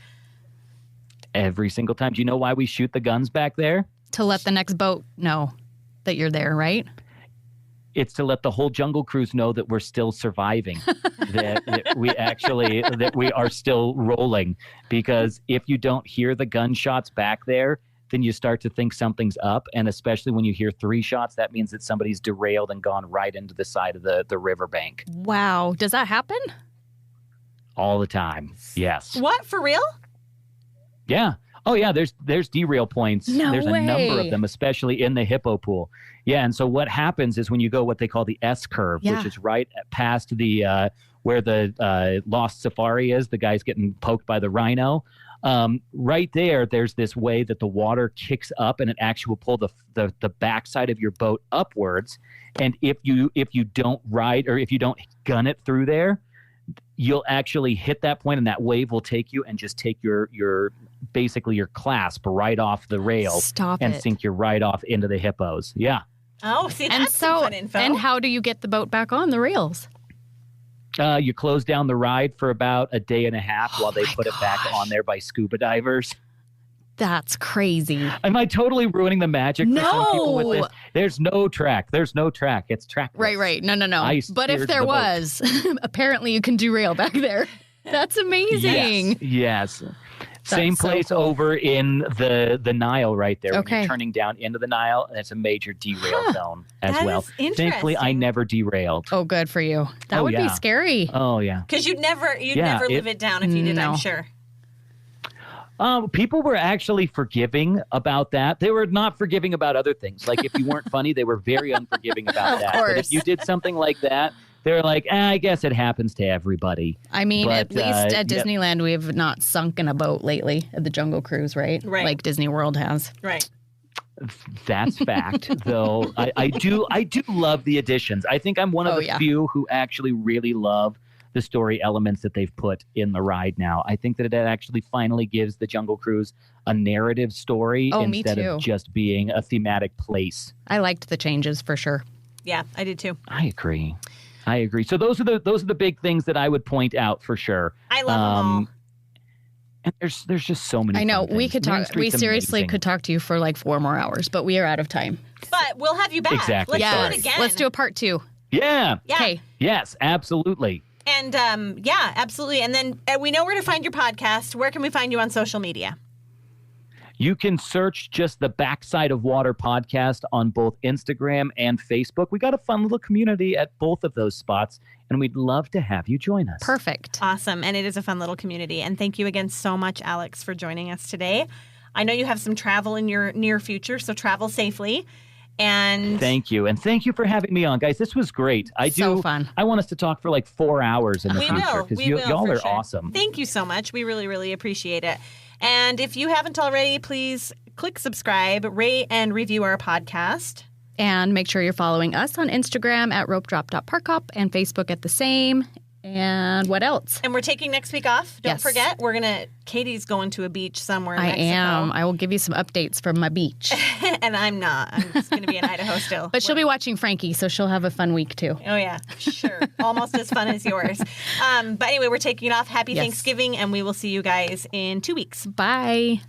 every single time. Do you know why we shoot the guns back there? To let the next boat know that you're there, right? It's to let the whole Jungle Cruise know that we're still surviving, that we are still rolling. Because if you don't hear the gunshots back there, then you start to think something's up. And especially when you hear 3 shots, that means that somebody's derailed and gone right into the side of the riverbank. Wow. Does that happen? All the time. Yes. What? For real? Yeah. Oh, yeah. There's derail points. No There's way. a number of them, especially in the hippo pool. Yeah. And so what happens is when you go what they call the S curve, which is right past the where the Lost Safari is, the guy's getting poked by the rhino. Right there's this way that the water kicks up and it actually will pull the backside of your boat upwards. And if you don't ride or if you don't gun it through there, you'll actually hit that point and that wave will take you and just take your basically your clasp right off the rail and sink you right off into the hippos. Yeah. Oh, see, that's some fun info. And how do you get the boat back on the rails? You close down the ride for about a day and a half while they put it back on there by scuba divers. That's crazy. Am I totally ruining the magic for some people with this? There's no track. It's trackless. Right. No. But if there was, apparently you can derail back there. That's amazing. Yes. Same place over in the Nile right there. Okay. When you're turning down into the Nile, and it's a major derail zone as that well. Is interesting. Thankfully, I never derailed. Oh, good for you. That would be scary. Oh, yeah. Because you'd never live it down if you did, I'm sure. People were actually forgiving about that. They were not forgiving about other things. Like if you weren't funny, they were very unforgiving about that. But if you did something like that, they're like, I guess it happens to everybody. I mean, at least at Disneyland, we have not sunk in a boat lately at the Jungle Cruise, right? Right. Like Disney World has. Right. That's fact, though. I do love the additions. I think I'm one of the few who actually really love the story elements that they've put in the ride now. I think that it actually finally gives the Jungle Cruise a narrative story instead of just being a thematic place. I liked the changes for sure. Yeah, I did too. I agree. So those are the big things that I would point out for sure. I love them all. And there's just so many. I know fun we things. could talk. We seriously could talk to you for like 4 more hours, but we are out of time. But we'll have you back. Exactly. Let's do it again. Let's do a part 2. Yeah. Okay. Yes, absolutely. And absolutely. And then we know where to find your podcast. Where can we find you on social media? You can search just the Backside of Water podcast on both Instagram and Facebook. We got a fun little community at both of those spots, and we'd love to have you join us. Perfect. Awesome. And it is a fun little community. And thank you again so much, Alex, for joining us today. I know you have some travel in your near future, so travel safely. And thank you. And thank you for having me on, guys. This was great. So fun. I want us to talk for like 4 hours in the future because y'all are awesome. Thank you so much. We really, really appreciate it. And if you haven't already, please click subscribe, rate, and review our podcast. And make sure you're following us on Instagram at Ropedrop.Parkhop and Facebook at the same. And what else? And we're taking next week off. Don't forget, Katie's going to a beach somewhere in Mexico. I am. I will give you some updates from my beach. And I'm not. I'm just going to be in Idaho still. But she'll be watching Frankie, so she'll have a fun week too. Oh, yeah. Sure. Almost as fun as yours. But anyway, we're taking off. Happy Thanksgiving, and we will see you guys in 2 weeks. Bye.